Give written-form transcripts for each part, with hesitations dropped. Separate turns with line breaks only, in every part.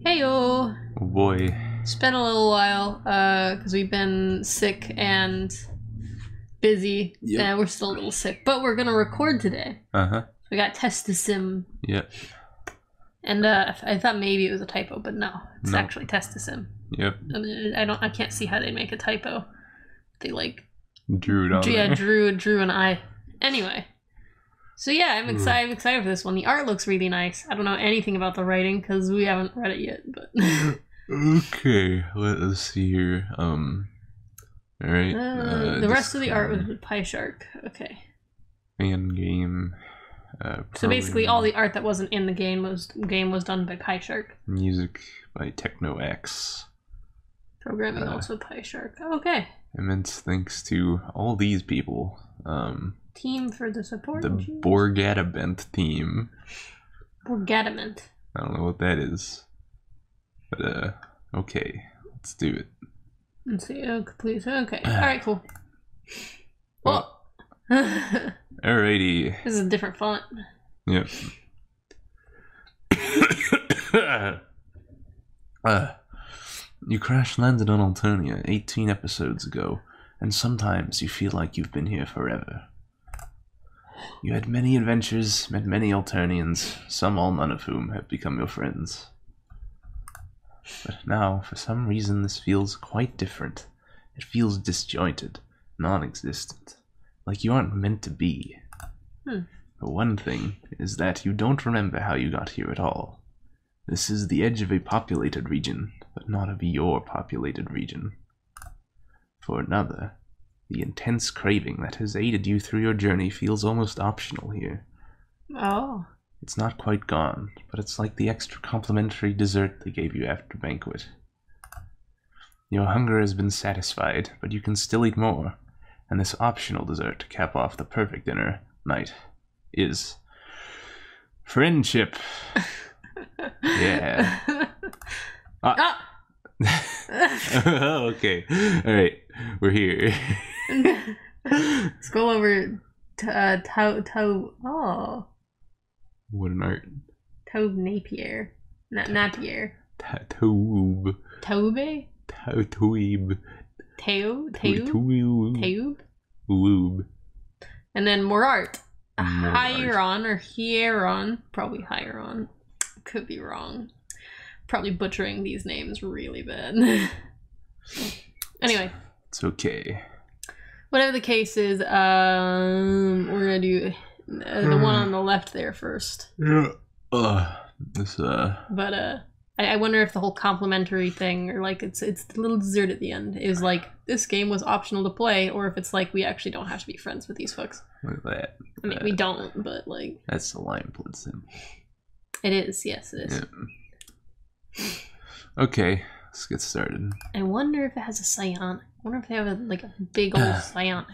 Heyo!
Oh boy.
It's been a little while, because we've been sick and busy.
Yep.
And we're still a little sick, but we're gonna record today.
Uh-huh.
We got Testisim.
Yep.
And I thought maybe it was a typo, but no, it's actually Testisim.
Yep.
And I can't see how they make a typo. They like
drew it on
yeah,
there.
drew an I. Anyway. So yeah, I'm excited for this one. The art looks really nice. I don't know anything about the writing because we haven't read it yet, but
okay, let us see here. Alright.
the rest of the art was with PI3SHARK. Okay.
Fan game.
So basically all the art that wasn't in the game was done by PI3SHARK.
Music by TechnoX.
Programming also PI3SHARK. Okay.
Immense thanks to all these people.
Team for the support.
The Borgadament team.
Borgadament.
I don't know what that is. But okay, let's do it.
Let's see. Oh, please. Okay. Alright, cool. Well.
Alrighty.
This is a different font.
Yep. You crash landed on Alternia 18 episodes ago, and sometimes you feel like you've been here forever. You had many adventures, met many Alternians, some all none of whom have become your friends. But now, for some reason, this feels quite different. It feels disjointed, non-existent, like you aren't meant to be. For one thing is that you don't remember how you got here at all. This is the edge of a populated region, but not of your populated region. For another, the intense craving that has aided you through your journey feels almost optional here.
Oh.
It's not quite gone, but it's like the extra complimentary dessert they gave you after banquet. Your hunger has been satisfied, but you can still eat more, and this optional dessert to cap off the perfect dinner night is friendship. Yeah. Okay. All right. We're here.
Let's go over to oh.
What an art.
Taube Napier. Napier.
Taube.
Taube?
Taube.
Taube?
Woob.
And then Morart. Hieron or Hieron. Probably Hieron. Could be wrong. Probably butchering these names really bad. Anyway.
It's okay.
Whatever the case is, we're gonna do the one on the left there first.
Yeah.
But I wonder if the whole complimentary thing, or like it's the little dessert at the end, is like this game was optional to play, or if it's like we actually don't have to be friends with these folks.
Look at that.
I mean, we don't, but like
that's the line blood symbol.
It is, yes, it is.
Yeah. Okay, let's get started.
I wonder if it has a psionic. I wonder if they have a big old psionic.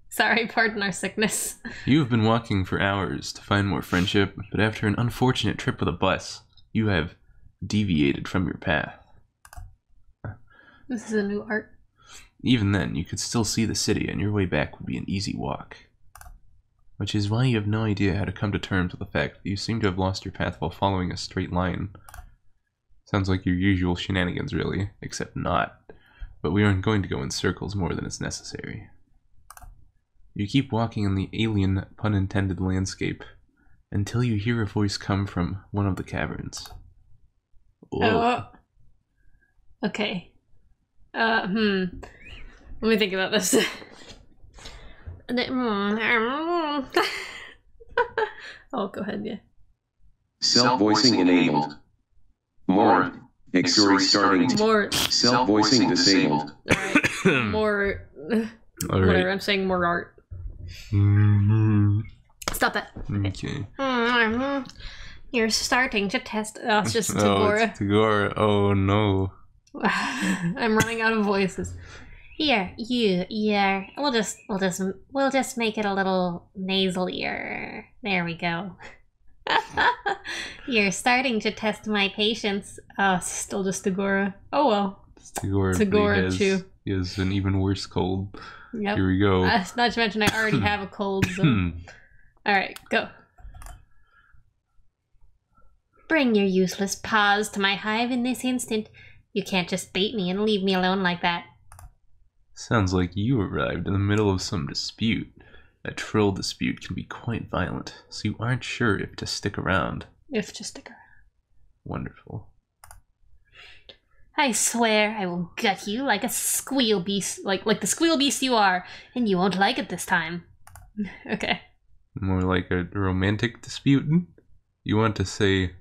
Sorry, pardon our sickness.
You've been walking for hours to find more friendship, but after an unfortunate trip with a bus, you have deviated from your path.
This is a new art.
Even then, you could still see the city, and your way back would be an easy walk. Which is why you have no idea how to come to terms with the fact that you seem to have lost your path while following a straight line. Sounds like your usual shenanigans, really, except not. But we aren't going to go in circles more than is necessary. You keep walking in the alien, pun-intended landscape, until you hear a voice come from one of the caverns.
Oh. Okay. Let me think about this. Oh, go ahead, yeah.
Self-voicing enabled. Morart. Xori starting.
Morart.
Self-voicing disabled.
Alright. More. Whatever, I'm saying Morart. Stop that.
Okay.
You're starting to test. Oh, it's just Tagora.
It's Tagora. Oh no.
I'm running out of voices.
Here, we'll just make it a little nasalier. There we go. You're starting to test my patience.
Oh, still just Tagora. Oh well.
Tagora too. He has an even worse cold.
Yep.
Here we go.
Not to mention I already have a cold, so... Alright, go.
Bring your useless paws to my hive in this instant. You can't just bait me and leave me alone like that.
Sounds like you arrived in the middle of some dispute. A troll dispute can be quite violent, so you aren't sure if to stick around.
If to stick around.
Wonderful.
I swear I will gut you like a squeal beast, like the squeal beast you are, and you won't like it this time.
Okay.
More like a romantic dispute? You want to say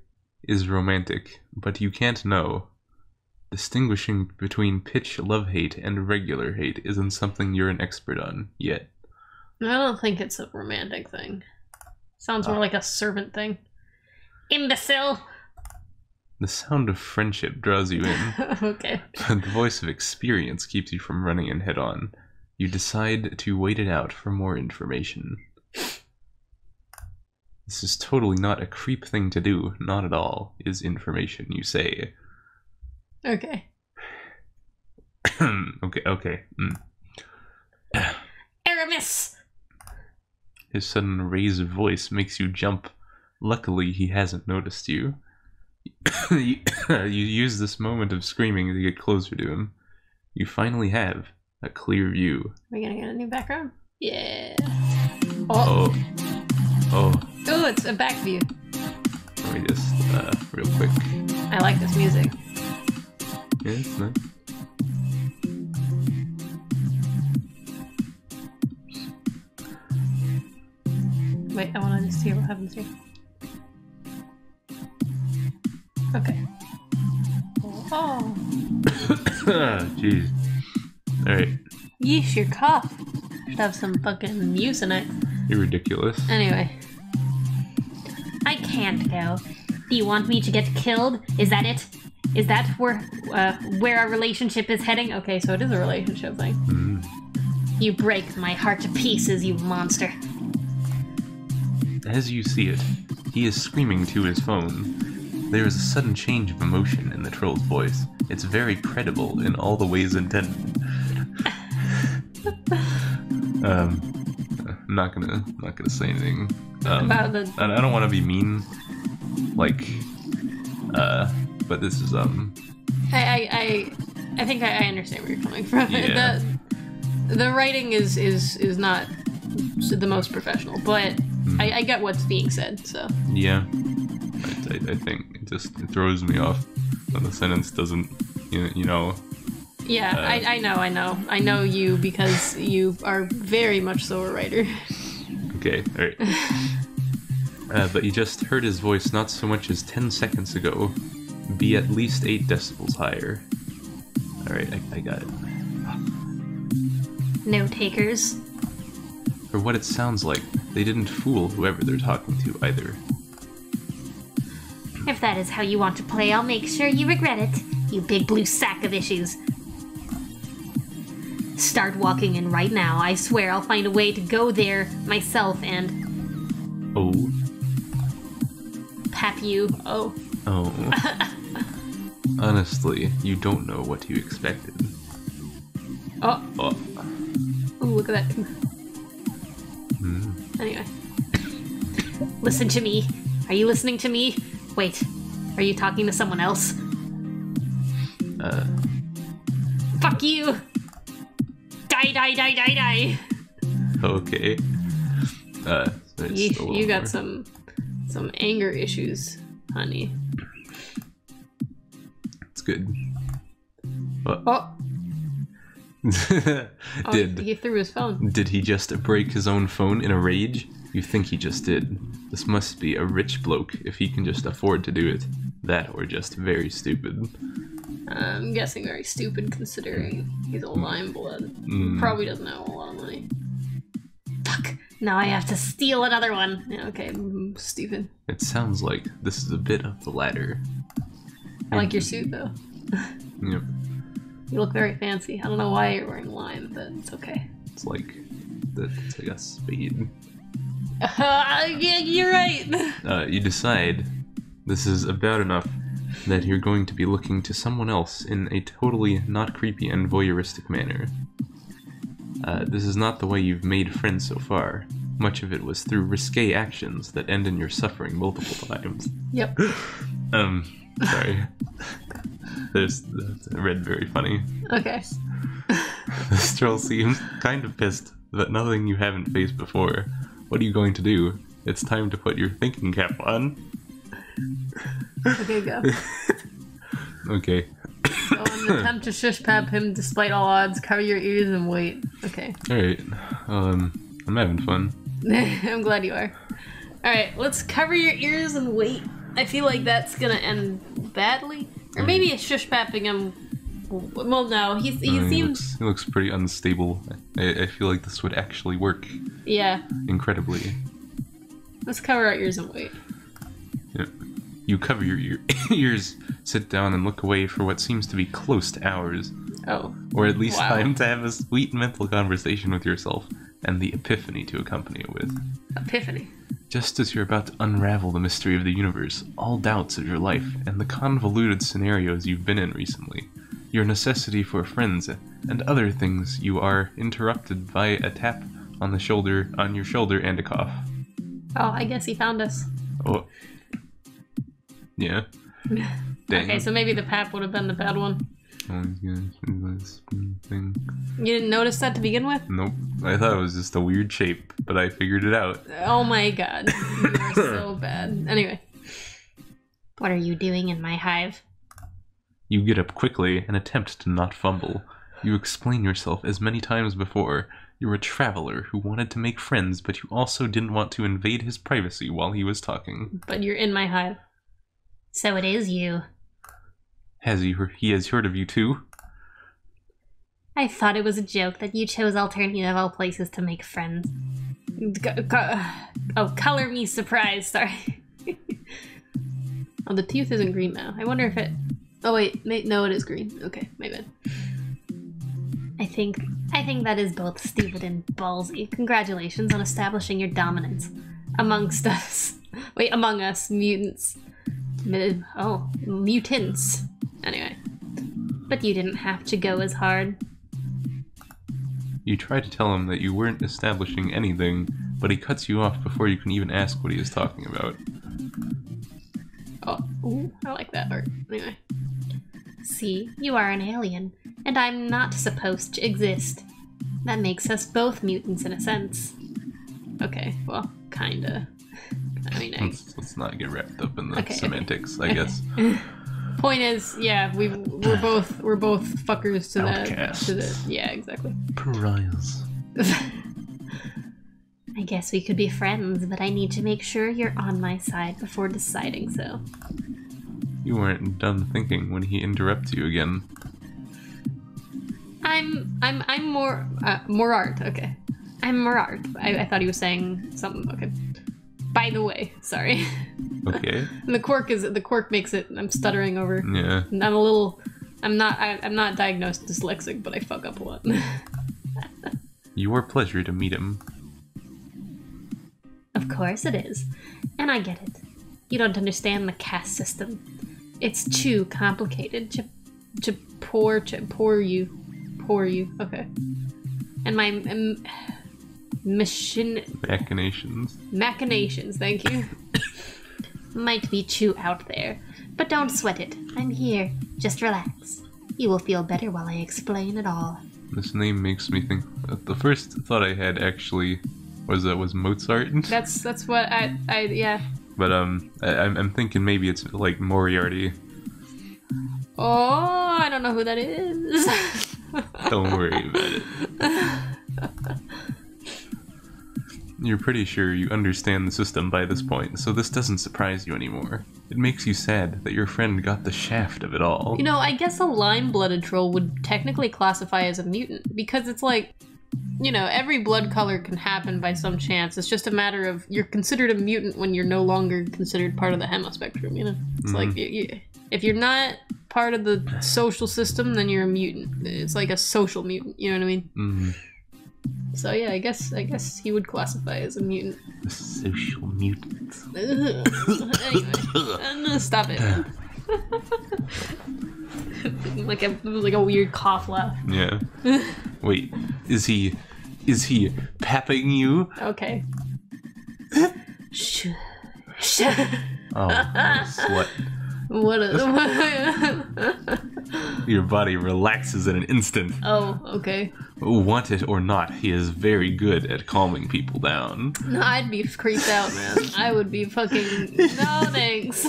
is romantic, but you can't know. Distinguishing between pitch love-hate and regular hate isn't something you're an expert on yet.
I don't think it's a romantic thing. Sounds more like a servant thing.
Imbecile!
The sound of friendship draws you in.
Okay.
But the voice of experience keeps you from running in head-on. You decide to wait it out for more information. This is totally not a creep thing to do, not at all, is information you say.
Okay.
okay.
Aramis!
His sudden raised voice makes you jump. Luckily, he hasn't noticed you. You use this moment of screaming to get closer to him. You finally have a clear view.
Are we gonna get a new background? Yeah.
Oh,
It's a back view.
let me just, real quick.
I like this music.
Yeah, it's nice.
Wait, I wanna just hear what happens here. Okay. Oh.
Jeez. Alright,
Yeesh, your cough. Should have some fucking mucinite.
you're ridiculous.
Anyway.
I can't go. Do you want me to get killed? Is that it? Is that where our relationship is heading?
Okay, so it is a relationship thing.
You break my heart to pieces, you monster.
As you see it, he is screaming to his phone. There is a sudden change of emotion in the troll's voice. It's very credible in all the ways intended. I'm not gonna say anything.
About the...
I don't want to be mean, like, but this is
I think I understand where you're coming from.
Yeah.
The writing is not the most professional, but I get what's being said, so.
yeah. I think it throws me off when the sentence doesn't, you know.
Yeah, I know you because you are very much so a writer.
Okay, alright. But you just heard his voice not so much as 10 seconds ago be at least 8 decibels higher. Alright, I got it.
No takers.
For what it sounds like, they didn't fool whoever they're talking to either.
If that is how you want to play, I'll make sure you regret it, you big blue sack of issues. Start walking in right now. I swear I'll find a way to go there myself and...
Oh.
Pap you. Oh.
Oh. Honestly, you don't know what you expected.
Oh.
Oh.
Ooh, look at that. Anyway.
Listen to me. Are you listening to me? Wait, are you talking to someone else? Fuck you! Die!
Okay.
You got some anger issues, honey.
It's good.
Oh. He threw his phone.
Did he just break his own phone in a rage? You think he just did. This must be a rich bloke if he can just afford to do it. That or just very stupid.
I'm guessing very stupid considering he's a lime blood. Probably doesn't have a lot of money.
Fuck! Now I have to steal another one.
Yeah, okay, stupid.
It sounds like this is a bit of the latter.
I like your suit though.
Yep.
You look very fancy. I don't know why you're wearing lime, but it's okay.
It's like a spade.
Yeah, you're right.
You decide this is about enough that you're going to be looking to someone else in a totally not creepy and voyeuristic manner. This is not the way you've made friends so far. Much of it was through risque actions that end in your suffering multiple times.
Yep.
Sorry. That's read very funny.
Okay.
This troll seems kind of pissed that nothing you haven't faced before. What are you going to do? It's time to put your thinking cap on.
Okay, go.
Okay.
Go on, attempt to shush pap him despite all odds. Cover your ears and wait. Okay.
Alright. I'm having fun.
I'm glad you are. Alright, let's cover your ears and wait. I feel like that's gonna end badly. Or maybe it's shush papping him. Well, no, he seems...
He looks pretty unstable. I feel like this would actually work.
Yeah.
Incredibly.
Let's cover our ears and wait.
Yeah. You cover your ears, sit down, and look away for what seems to be close to hours.
Oh.
Or at least
Wow.
time to have a sweet mental conversation with yourself, and the epiphany to accompany it with.
Epiphany.
Just as you're about to unravel the mystery of the universe, all doubts of your life, and the convoluted scenarios you've been in recently, your necessity for friends, and other things, you are interrupted by a tap on your shoulder and a cough.
Oh, I guess he found us.
Oh. Yeah. Dang.
Okay, so maybe the pap would have been the bad one.
Thing.
You didn't notice that to begin with?
Nope. I thought it was just a weird shape, but I figured it out.
Oh my god. You are so bad. Anyway.
What are you doing in my hive?
You get up quickly and attempt to not fumble. You explain yourself as many times before. You're a traveler who wanted to make friends, but you also didn't want to invade his privacy while he was talking.
But you're in my hive.
So it is you.
He has heard of you too?
I thought it was a joke that you chose Alternia of all places to make friends.
Oh, color me surprised, sorry. Oh, the tooth isn't green now. I wonder if it... Oh wait, no it is green. Okay, my bad.
I think that is both stupid and ballsy. Congratulations on establishing your dominance
Amongst us. Wait, among us, mutants. Oh, mutants. Anyway.
But you didn't have to go as hard.
You try to tell him that you weren't establishing anything, but he cuts you off before you can even ask what he is talking about.
Oh, ooh, I like that art. Anyway.
See, you are an alien, and I'm not supposed to exist. That makes us both mutants in a sense.
Okay, well, kinda. I mean,
Let's not get wrapped up in the
Okay,
semantics, I guess.
Point is, yeah, we're both fuckers to
Outcasts.
yeah, exactly.
Pariahs.
I guess we could be friends, but I need to make sure you're on my side before deciding so.
You weren't done thinking when he interrupts you again.
I'm Morart. Okay, I'm Morart. I thought he was saying something. Okay. By the way, sorry.
Okay.
And the quirk makes it. I'm stuttering over.
Yeah.
And I'm not diagnosed dyslexic, but I fuck up a lot.
Your pleasure to meet him.
Of course it is. And I get it. You don't understand the caste system. It's too complicated.
Poor you. Okay. And my machinations. Thank you.
Might be too out there, but don't sweat it. I'm here. Just relax. You will feel better while I explain it all.
This name makes me think. The first thought I had actually was Mozart.
That's what I yeah.
But I'm thinking maybe it's like Moriarty.
Oh, I don't know who that is.
Don't worry about it. You're pretty sure you understand the system by this point, so this doesn't surprise you anymore. It makes you sad that your friend got the shaft of it all.
You know, I guess a lime-blooded troll would technically classify as a mutant, because it's like, you know, every blood color can happen by some chance. It's just a matter of, you're considered a mutant when you're no longer considered part of the hemispectrum, you know? It's like, if you're not part of the social system, then you're a mutant. It's like a social mutant, you know what I mean?
Mm-hmm.
So yeah, I guess he would classify as a mutant.
A social mutant.
Anyway, stop it. like a weird cough laugh.
Yeah. Wait, is he papping you?
Okay. Shh.
Oh, slut.
What a...
Your body relaxes in an instant.
Oh, okay.
Want it or not, he is very good at calming people down.
No, I'd be creeped out, man. I would be fucking... No, thanks.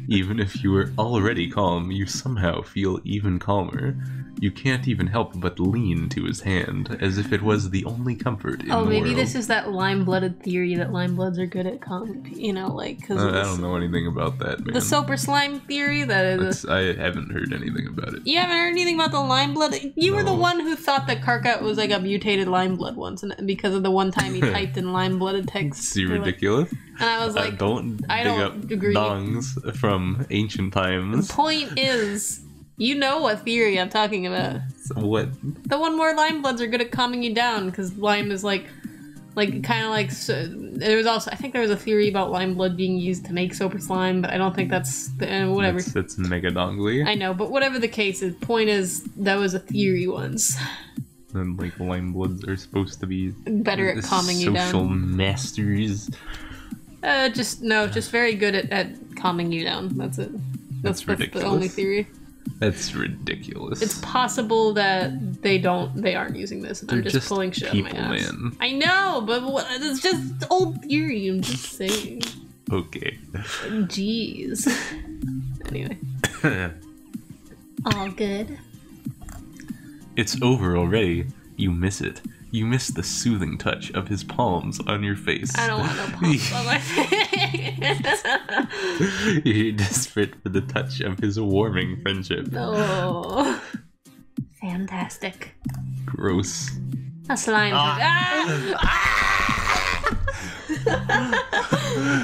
Even if you were already calm, you somehow feel even calmer. You can't even help but lean to his hand, as if it was the only comfort in the world.
Oh, maybe this is that lime-blooded theory that lime-bloods are good at calming, you know, like... Cause
I don't know anything about that, man.
The soap slime theory? That is...
I haven't heard anything about it.
You haven't heard anything about the lime blood? You were the one who thought that Karkat was like a mutated lime blood once, and because of the one time he typed in lime-blooded text.
See, ridiculous?
And I was like,
I don't agree. Dongs from ancient times.
The point is... You know what theory I'm talking about.
So what?
The one where lime bloods are good at calming you down, because lime is like kind of like... there was also... I think there was a theory about lime blood being used to make soap slime, but I don't think that's... whatever.
That's mega dongly.
I know, but whatever the case is, point is, that was a theory once.
And like lime bloods are supposed to be...
better at calming you down.
Social masters.
Just very good at calming you down. That's it. That's
ridiculous.
The only theory.
That's ridiculous.
It's possible that they aren't using this, and I'm just pulling shit out of my ass. Man. I know, but it's just old theory, I'm just saying.
Okay.
Jeez. Anyway. All good.
It's over already. You miss it. You miss the soothing touch of his palms on your face.
I don't want no palms on my face.
You're desperate for the touch of his warming friendship.
Oh. Fantastic.
Gross.
A slime.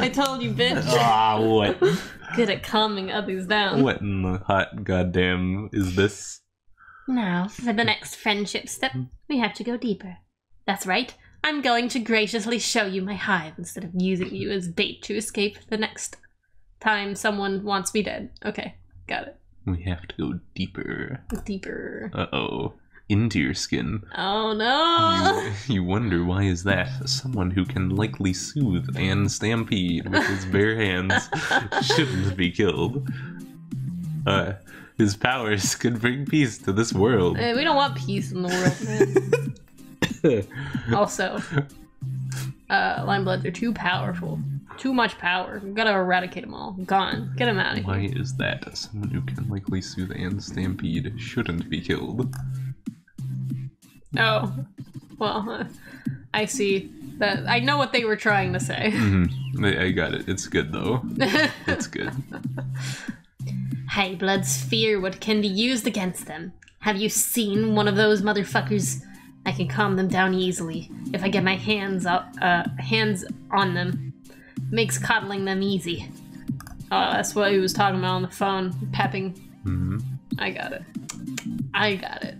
I told you, bitch.
What?
Good at calming others down.
What in the hot goddamn is this?
Now, for the next friendship step, we have to go deeper. That's right, I'm going to graciously show you my hive instead of using you as bait to escape the next time someone wants me dead. Okay, got it.
We have to go deeper.
Deeper.
Uh-oh. Into your skin.
Oh no!
You wonder why is that? Someone who can likely soothe and stampede with his bare hands shouldn't be killed. His powers could bring peace to this world.
Hey, we don't want peace in the world, man. Also, lime bloods are too powerful. Too much power. We've got to eradicate them all. Gone. Get them out of here.
Why is that? Someone who can likely soothe and stampede shouldn't be killed.
Oh. Well, I see. That I know what they were trying to say.
Mm-hmm. I got it. It's good, though. It's good.
High bloods fear what can be used against them. Have you seen one of those motherfuckers? I can calm them down easily if I get my hands on them. Makes coddling them easy. Oh, that's what he was talking about on the phone. Pepping.
Mm-hmm.
I got it.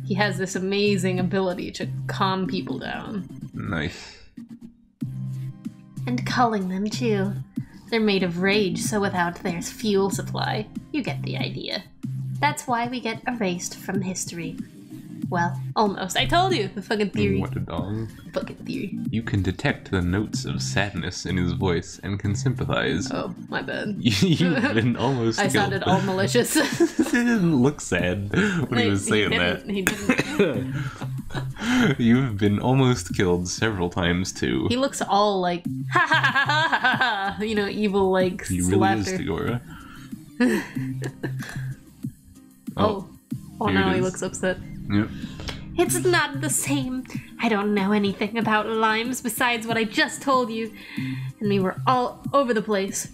He has this amazing ability to calm people down.
Nice.
And culling them too. They're made of rage, so without their fuel supply, you get the idea. That's why we get erased from history. Well,
almost. I told you, the fucking theory.
What a dong.
Fucking theory.
You can detect the notes of sadness in his voice and can sympathize.
Oh, my bad.
You've been almost
I sounded all malicious.
He didn't look sad when he was saying that.
He didn't.
You've been almost killed several times, too.
He looks all like, ha ha ha ha ha ha, you know, evil, like,
he really
laughter.
is, Tigora.
Oh, no, he looks upset.
Yep.
It's not the same. I don't know anything about limes besides what I just told you.
And we were all over the place.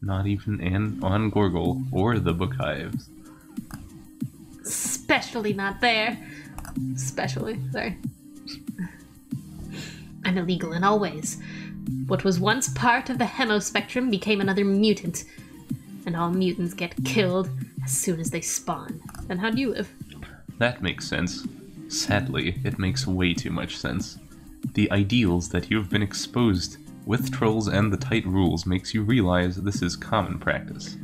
Not even on Gorgle or the book hives.
Especially not there.
Especially, sorry.
I'm illegal in all ways. What was once part of the hemo-spectrum became another mutant. And all mutants get killed as soon as they spawn.
Then how do you live?
That makes sense. Sadly, it makes way too much sense. The ideals that you have been exposed with trolls and the tight rules makes you realize this is common practice.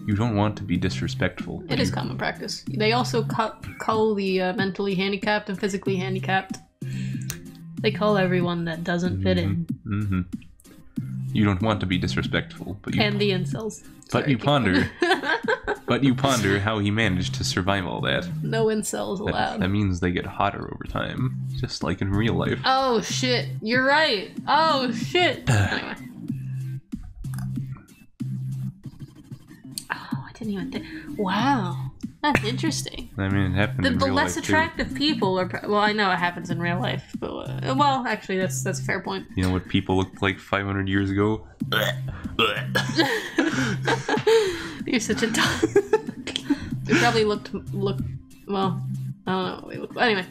You don't want to be disrespectful.
It is common practice. They also cull the mentally handicapped and physically handicapped. They cull everyone that doesn't fit in.
Mm-hmm. You don't want to be disrespectful, but you
And the incels.
but
Sorry,
you ponder. But you ponder how he managed to survive all that.
No incels allowed.
That means they get hotter over time, just like in real life.
Oh shit, you're right. Oh shit. Anyway. Oh, I didn't even think. Wow, that's interesting.
I mean, it happened in
The
real
less
life too.
attractive people are. Well, I know it happens in real life, but well, actually, that's a fair point.
You know what people looked like 500 years ago?
You're such a dumb. They probably looked. Well, I don't know what we look. Anyway.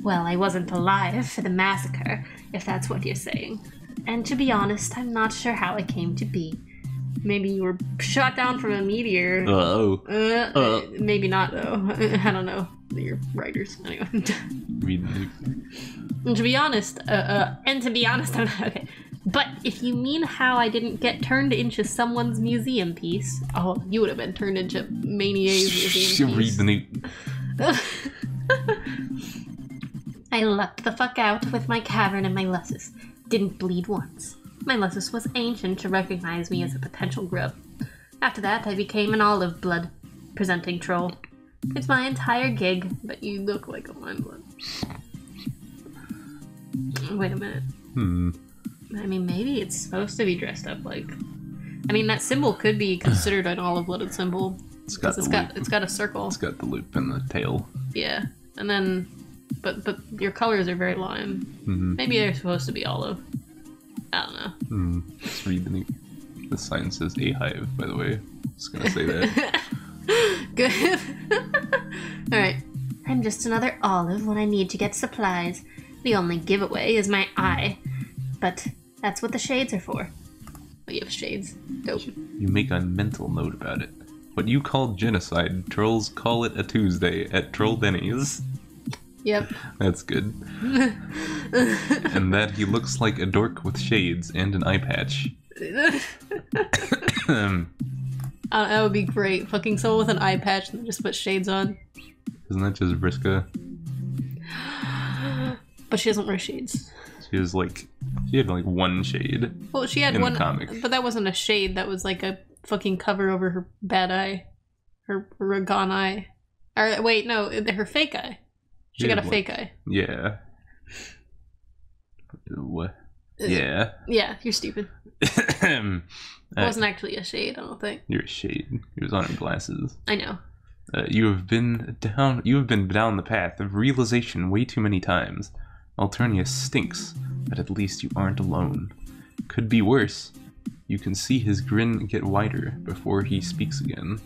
Well, I wasn't alive for the massacre, if that's what you're saying. And to be honest, I'm not sure how it came to be.
Maybe you were shot down from a meteor. Maybe not, though. I don't know. You're writers. Anyway.
Read the
And to be honest,
And to be honest, I'm okay. But if you mean how I didn't get turned into someone's museum piece,
oh, you would have been turned into Mania's museum
Read
piece.
the new.
I lucked the fuck out with my cavern and my lussus. Didn't bleed once. My lussus was ancient to recognize me as a potential grub. After that, I became an olive blood presenting troll. It's my entire gig.
But you look like a lime blood. Wait a minute. I mean, maybe it's supposed to be dressed up like. I mean, that symbol could be considered an olive-blooded symbol.
It's got
Because
the loop.
it's got a circle.
It's got the loop and the tail.
Yeah, and then, but your colors are very lime. Maybe they're supposed to be olive. I don't know.
Let's read the new. The sign says a hive, by the way. Just gonna say that.
Good. All right.
I'm just another olive when I need to get supplies. The only giveaway is my eye. But that's what the shades are for.
Oh, you have shades. Dope.
You make a mental note about it. What you call genocide, trolls call it a Tuesday at Troll Denny's.
Yep.
That's good. And that he looks like a dork with shades and an eye patch.
That would be great. Fucking someone with an eye patch and just put shades on.
Isn't that just Vriska?
But she doesn't wear shades.
She had like one shade.
Well, she had
In the
one,
comic.
but that wasn't a shade. That was like a fucking cover over her bad eye, her gone eye. Or wait, no, her fake eye. She got a fake eye.
Yeah. What? Yeah.
Yeah, you're stupid. It
Uh,
wasn't actually a shade, I don't think.
You're a shade. He was on her glasses.
I know.
You have been down the path of realization way too many times. Alternia stinks, but at least you aren't alone. Could be worse. You can see his grin get wider before he speaks again.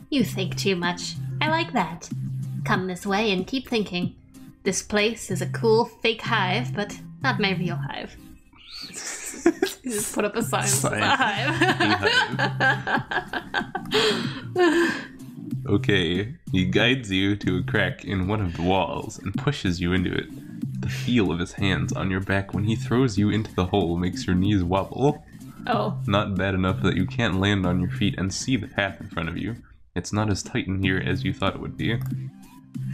You think too much. I like that. Come this way and keep thinking. This place is a cool fake hive, but not my real hive.
You just put up a sign that says
Sign.
a hive.
Okay, he guides you to a crack in one of the walls and pushes you into it. The feel of his hands on your back when he throws you into the hole makes your knees wobble.
Oh.
Not bad enough that you can't land on your feet and see the path in front of you. It's not as tight in here as you thought it would be.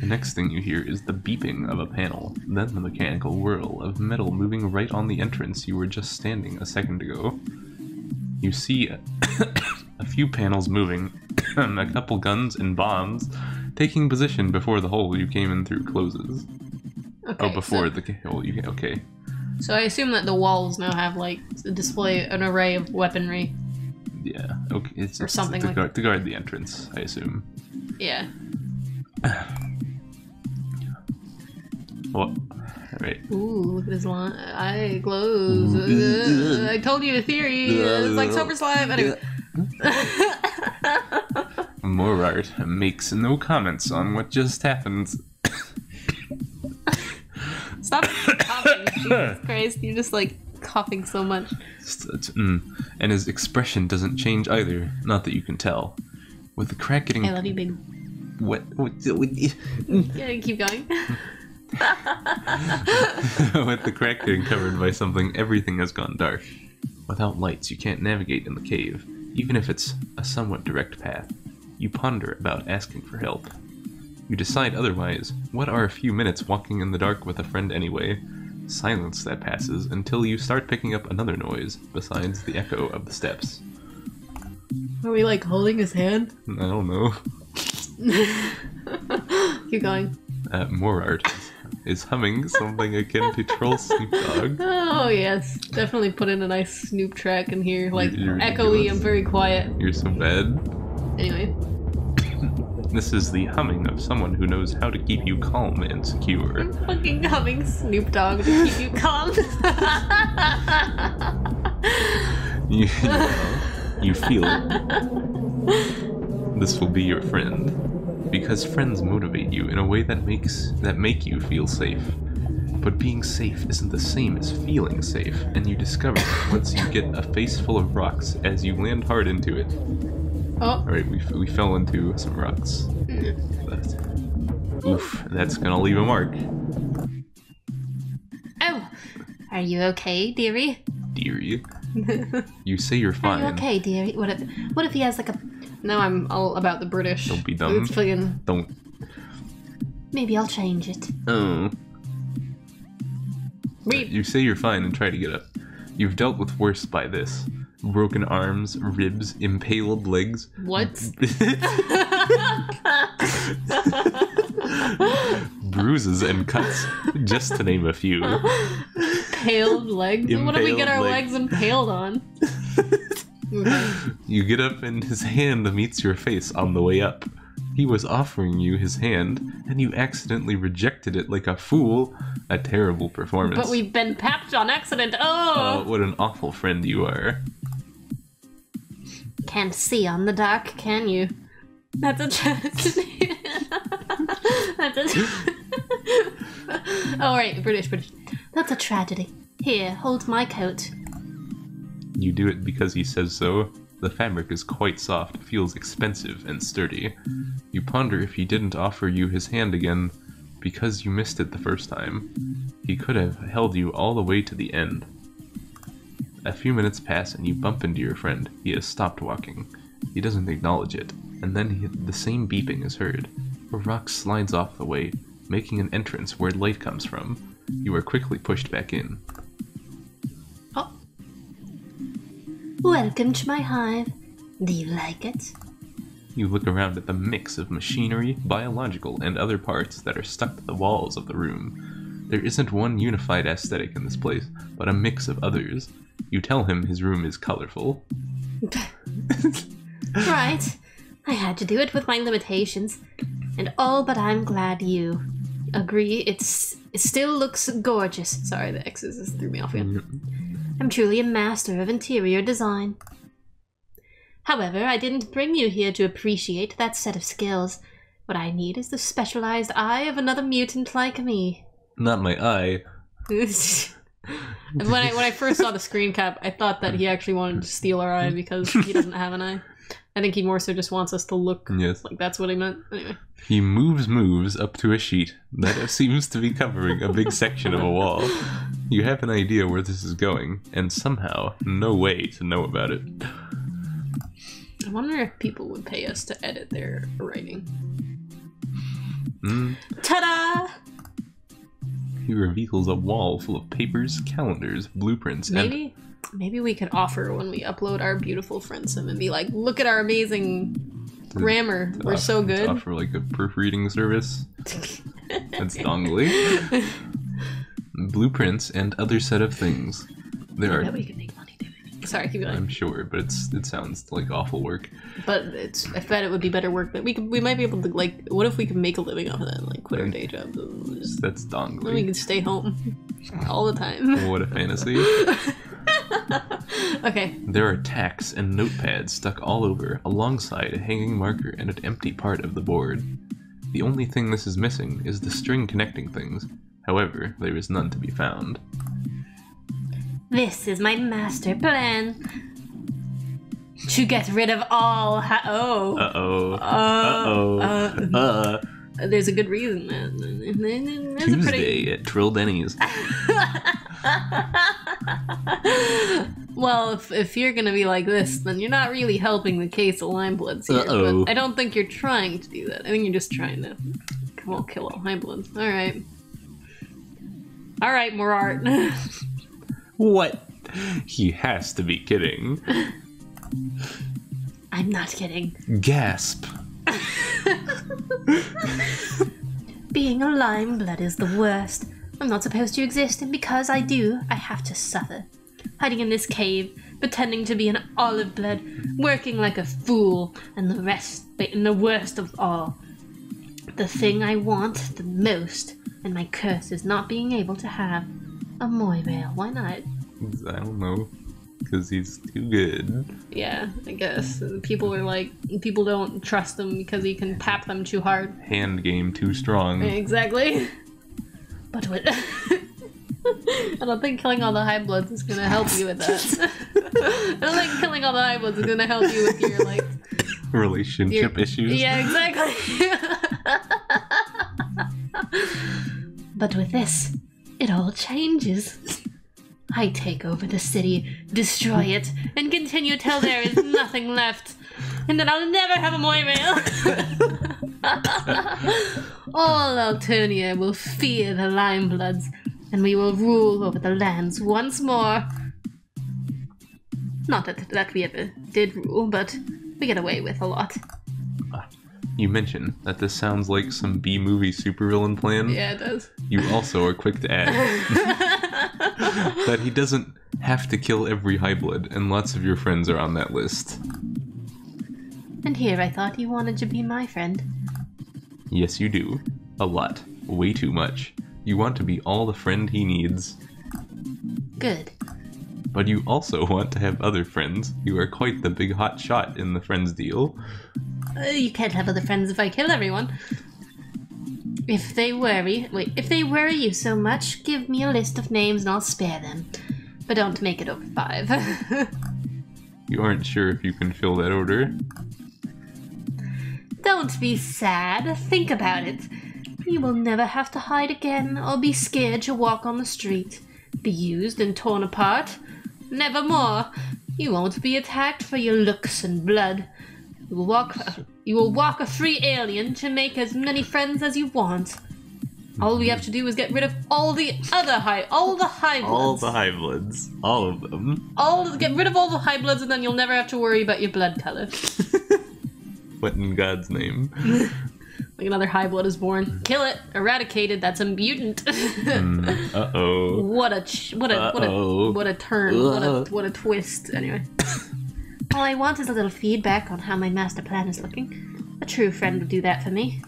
The next thing you hear is the beeping of a panel, then the mechanical whirl of metal moving right on the entrance you were just standing a second ago. You see a few panels moving, a couple guns and bombs taking position before the hole you came in through closes.
Okay,
okay.
So I assume that the walls now have like display an array of weaponry.
Yeah, okay. It's
something
to
like
guard, to guard the entrance, I assume.
Yeah.
What? Alright.
Ooh, look at his eye glows. I told you a theory. It's like super slime. Anyway.
Morart makes no comments on what just happened.
Stop coughing. Jesus Christ. You're just like coughing so much.
And his expression doesn't change either. Not that you can tell. With the crack getting...
I love you, baby.
What?
Yeah, keep going.
With the crack getting covered by something, everything has gone dark. Without lights, you can't navigate in the cave, even if it's a somewhat direct path. You ponder about asking for help. You decide otherwise. What are a few minutes walking in the dark with a friend anyway? Silence that passes until you start picking up another noise besides the echo of the steps.
Are we like holding his hand?
I don't know.
Keep going.
Morart is humming something akin to Troll Snoop Dogg.
Oh yes, definitely put in a nice Snoop track in here, like
You're
echoey
ridiculous.
and very quiet.
You're so bad.
Anyway,
This is the humming of someone who knows how to keep you calm and secure.
I'm fucking humming Snoop Dogg to keep you calm.
You feel it. This will be your friend. Because friends motivate you in a way that make you feel safe. But being safe isn't the same as feeling safe, and you discover that once you get a face full of rocks as you land hard into it.
Oh.
Alright, we fell into some rocks. But, oof, that's gonna leave a mark.
Oh, are you okay, dearie?
Dearie. You say you're
Are
fine.
you okay, dearie? What if he has like a...
Now I'm all about the British.
Don't be dumb.
It's fucking...
Don't.
Maybe I'll change it.
Oh.
Read.
You say you're fine and try to get up. You've dealt with worse by this. Broken arms, ribs, impaled legs.
What?
Bruises and cuts, just to name a few.
Impaled legs? What if we get our
Impaled
legs impaled on?
You get up and his hand meets your face on the way up. He was offering you his hand, and you accidentally rejected it like a fool. A terrible performance.
But we've been papped on accident.
Oh,
Oh!
what an awful friend you are.
Can't see on the dark, can you?
That's a tragedy. That's a... Oh, right. British.
That's a tragedy. Here, hold my coat.
You do it because he says so. The fabric is quite soft, feels expensive and sturdy. You ponder if he didn't offer you his hand again because you missed it the first time. He could have held you all the way to the end. A few minutes pass and you bump into your friend. He has stopped walking. He doesn't acknowledge it, and then the same beeping is heard. A rock slides off the way, making an entrance where light comes from. You are quickly pushed back in.
Oh. Welcome to my hive. Do you like it?
You look around at the mix of machinery, biological, and other parts that are stuck to the walls of the room. There isn't one unified aesthetic in this place, but a mix of others. You tell him his room is colorful.
Right. I had to do it with my limitations. And all but I'm glad you agree. It still looks gorgeous.
Sorry, the X's just threw me off again.
I'm truly a master of interior design. However, I didn't bring you here to appreciate that set of skills. What I need is the specialized eye of another mutant like me.
Not my eye.
When I first saw the screen cap, I thought that he actually wanted to steal our eye because he doesn't have an eye. I think he more so just wants us to look
Yes.
like that's what he meant. Anyway.
He moves up to a sheet that seems to be covering a big section of a wall. You have an idea where this is going, and somehow no way to know about it.
I wonder if people would pay us to edit their writing. Ta-da!
He reveals a wall full of papers, calendars, blueprints, and
Maybe we could offer when we upload our beautiful friend sim and be like, look at our amazing grammar. We're so good.
to offer like a proofreading service. That's dongly. Blueprints and other set of things. There
I
are.
bet we could make money doing it. Sorry, keep going.
I'm sure, but it sounds like awful work.
But I bet it would be better work. That we might be able to, like, what if we could make a living off of that and, like, quit our day jobs?
That's
Then we
dongly.
could stay home all the time.
What a fantasy.
Okay.
There are tacks and notepads stuck all over, alongside a hanging marker and an empty part of the board. The only thing this is missing is the string connecting things. However, there is none to be found.
This is my master plan. To get rid of all
There's a good reason, man. There's a pretty...
Tuesday at Trill Denny's.
Well, if you're gonna be like this, then you're not really helping the case of Limebloods here.
Uh-oh.
But I don't think you're trying to do that. I think you're just trying to kill all Limebloods. Alright. Alright, Morart.
What? He has to be kidding.
I'm not kidding.
Gasp.
Being a lime blood is the worst. I'm not supposed to exist, and because I do, I have to suffer. Hiding in this cave, pretending to be an olive blood, working like a fool, and the worst of all. The thing I want the most, and my curse is not being able to have a Moirail. Why not?
I don't know. Because he's too good.
Yeah, I guess. People are like, people don't trust him because he can tap them too hard.
Hand game too strong.
Exactly.
But what?
I don't think killing all the high bloods is gonna help you with that. I don't think killing all the high bloods is gonna help you with your, like...
Relationship issues.
Yeah, exactly.
But with this, it all changes. I take over the city, destroy it, and continue till there is nothing left. And then I'll never have a Moirail. All Alternia will fear the Lime Bloods, and we will rule over the lands once more. Not that we ever did rule, but we get away with a lot.
You mentioned that this sounds like some B-movie supervillain plan.
Yeah, it does.
You also are quick to add that he doesn't have to kill every high blood, and lots of your friends are on that list.
And here I thought you wanted to be my friend.
Yes, you do. A lot. Way too much. You want to be all the friend he needs.
Good.
But you also want to have other friends. You are quite the big hot shot in the friends deal.
You can't have other friends if I kill everyone. If they worry you so much, give me a list of names and I'll spare them. But don't make it over 5.
You aren't sure if you can fill that order?
Don't be sad. Think about it. You will never have to hide again or be scared to walk on the street. Be used and torn apart. Nevermore. You won't be attacked for your looks and blood. You will walk a free alien to make as many friends as you want. All we have to do is get rid of all the high bloods.
All the high bloods. All of them.
Get rid of all the high bloods and then you'll never have to worry about your blood color.
What in God's name?
Like another high blood is born. Kill it. Eradicated. That's a mutant.
Uh-oh.
What a turn. What a twist. Anyway.
All I want is a little feedback on how my master plan is looking. A true friend would do that for me.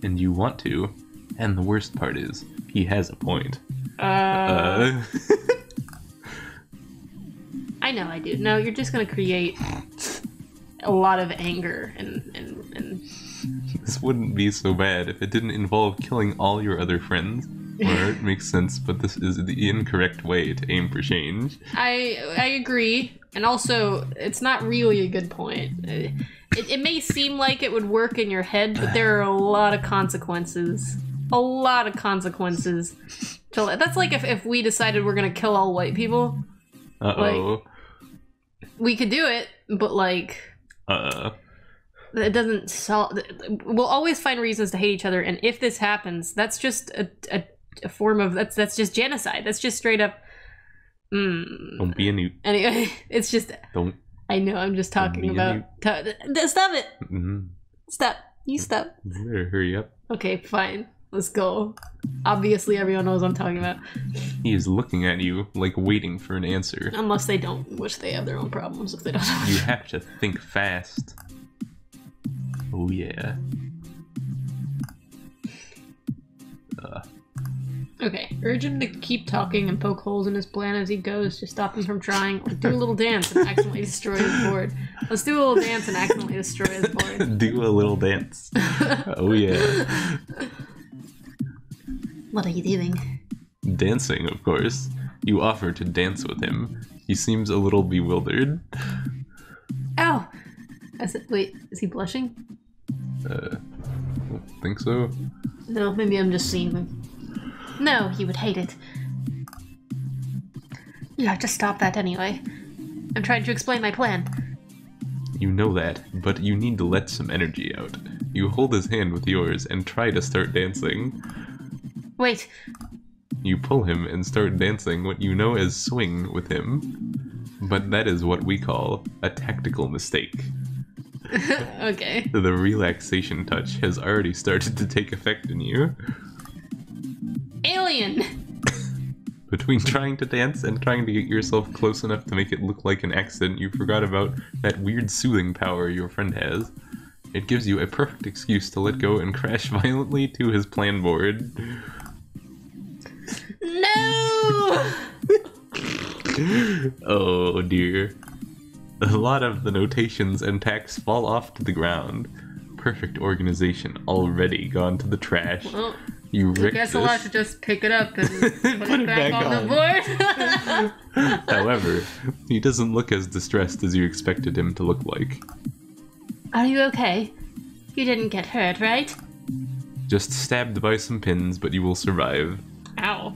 And you want to. And the worst part is, he has a point.
I know I do. No, you're just gonna create a lot of anger and...
This wouldn't be so bad if it didn't involve killing all your other friends. Where it makes sense, but this is the incorrect way to aim for change.
I agree. And also, it's not really a good point. It may seem like it would work in your head, but there are a lot of consequences. A lot of consequences. That's like if we decided we're gonna kill all white people.
Uh-oh.
Like, we could do it, but like... It doesn't solve... We'll always find reasons to hate each other, and if this happens, that's just a form of... That's just genocide. That's just straight up...
Don't be a newt.
Anyway, it's just...
Don't.
I know, I'm just talking about... Stop it!
Mm-hmm.
Stop. You stop.
Better hurry up.
Okay, fine. Let's go. Obviously, everyone knows what I'm talking about.
He is looking at you, like waiting for an answer.
Unless they don't, which they have their own problems if they don't know.
You have to think fast. Oh, yeah.
Okay, urge him to keep talking and poke holes in his plan as he goes to stop him from trying, or do a little dance and accidentally destroy his board. Let's do a little dance and accidentally destroy his board.
Do a little dance. Oh, yeah.
What are you doing?
Dancing, of course. You offer to dance with him. He seems a little bewildered.
Ow! Wait, is he blushing?
Don't think so.
No, maybe I'm just seeing him.
No, he would hate it. You have to stop that anyway. I'm trying to explain my plan.
You know that, but you need to let some energy out. You hold his hand with yours and try to start dancing.
Wait.
You pull him and start dancing what you know as swing with him. But that is what we call a tactical mistake.
Okay.
The relaxation touch has already started to take effect in you.
Alien!
Between trying to dance and trying to get yourself close enough to make it look like an accident, you forgot about that weird soothing power your friend has. It gives you a perfect excuse to let go and crash violently to his plan board.
No!
Oh dear. A lot of the notations and tacks fall off to the ground. Perfect organization already gone to the trash.
Well,
You
I
ricked
guess
this.
I'll have to just pick it up and put it back on the board.
However, he doesn't look as distressed as you expected him to look like.
Are you okay? You didn't get hurt, right?
Just stabbed by some pins, but you will survive.
Ow.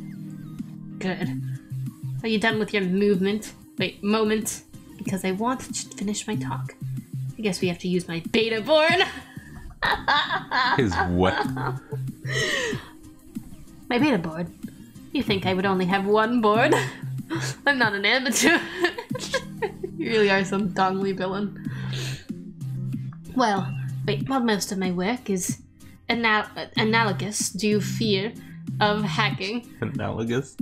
Good. Are you done with your moment? Because I want to finish my talk. I guess we have to use my beta board.
His what?
My beta board. You think I would only have one board? I'm not an amateur.
You really are some Donnelly villain.
Well, while most of my work is analogous to fear of hacking.
Analogous?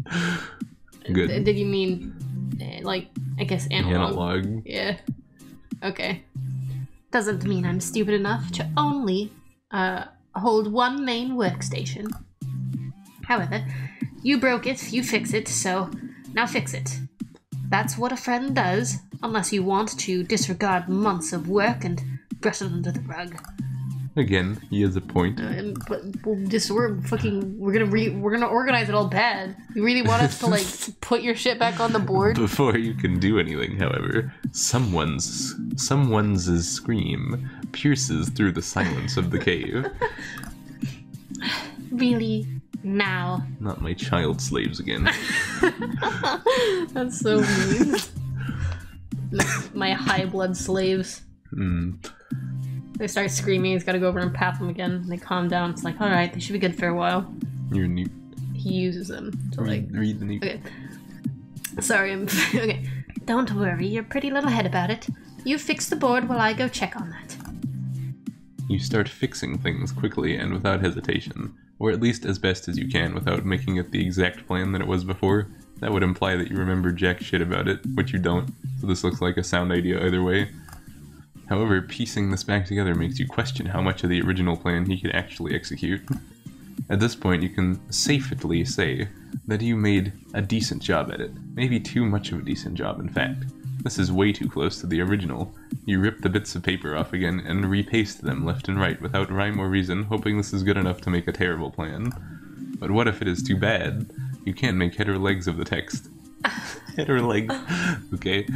Good.
Did you mean, like, I guess analog?
Analog.
Yeah. Okay.
Doesn't mean I'm stupid enough to only hold one main workstation. However, you broke it, you fix it, so now fix it. That's what a friend does, unless you want to disregard months of work and brush it under the rug.
Again, he has a point.
But we're gonna organize it all bad. You really want us to like put your shit back on the board?
Before you can do anything, however, someone's scream pierces through the silence of the cave.
Really? Now?
Not my child slaves again.
That's so mean. My high blood slaves. They start screaming. He's got to go over and pat them again. They calm down. It's like, all right, they should be good for a while.
You're new.
He uses them to like
read the new.
Okay. Sorry, I'm okay.
Don't worry, you're pretty little head about it. You fix the board while I go check on that.
You start fixing things quickly and without hesitation, or at least as best as you can without making it the exact plan that it was before. That would imply that you remember jack shit about it, which you don't, so this looks like a sound idea either way. However, piecing this back together makes you question how much of the original plan he could actually execute. At this point, you can safely say that you made a decent job at it. Maybe too much of a decent job, in fact. This is way too close to the original. You rip the bits of paper off again and repaste them left and right without rhyme or reason, hoping this is good enough to make a terrible plan. But what if it is too bad? You can't make head or legs of the text. Head or legs. Okay.